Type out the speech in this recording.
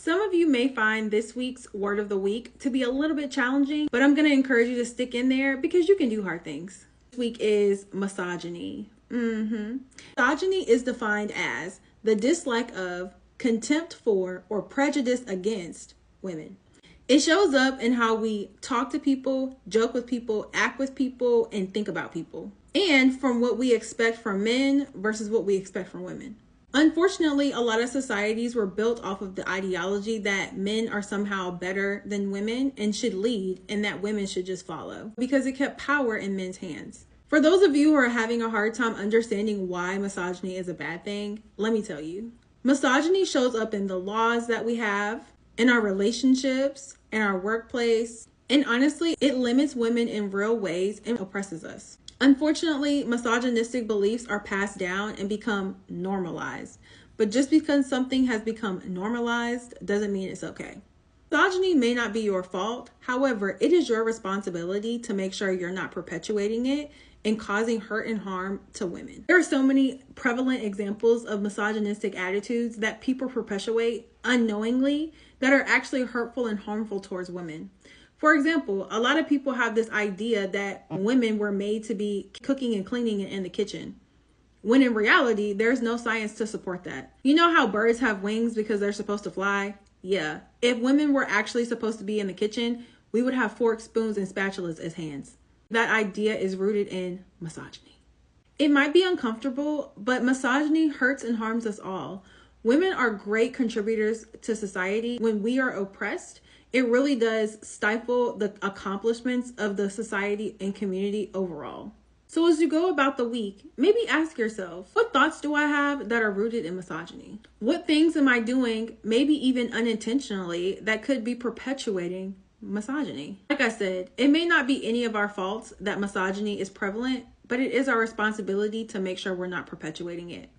Some of you may find this week's word of the week to be a little bit challenging, but I'm going to encourage you to stick in there because you can do hard things. This week is misogyny. Misogyny is defined as the dislike of, contempt for, or prejudice against women. It shows up in how we talk to people, joke with people, act with people, and think about people. And from what we expect from men versus what we expect from women. Unfortunately, a lot of societies were built off of the ideology that men are somehow better than women and should lead, and that women should just follow, because it kept power in men's hands. For those of you who are having a hard time understanding why misogyny is a bad thing, let me tell you. Misogyny shows up in the laws that we have, in our relationships, in our workplace, and honestly, it limits women in real ways and oppresses us. Unfortunately, misogynistic beliefs are passed down and become normalized. But just because something has become normalized doesn't mean it's okay. Misogyny may not be your fault. However, it is your responsibility to make sure you're not perpetuating it and causing hurt and harm to women. There are so many prevalent examples of misogynistic attitudes that people perpetuate unknowingly that are actually hurtful and harmful towards women. For example, a lot of people have this idea that women were made to be cooking and cleaning in the kitchen, when in reality, there's no science to support that. You know how birds have wings because they're supposed to fly? Yeah. If women were actually supposed to be in the kitchen, we would have forks, spoons, and spatulas as hands. That idea is rooted in misogyny. It might be uncomfortable, but misogyny hurts and harms us all. Women are great contributors to society. When we are oppressed, it really does stifle the accomplishments of the society and community overall. So as you go about the week, maybe ask yourself, what thoughts do I have that are rooted in misogyny? What things am I doing, maybe even unintentionally, that could be perpetuating misogyny? Like I said, it may not be any of our faults that misogyny is prevalent, but it is our responsibility to make sure we're not perpetuating it.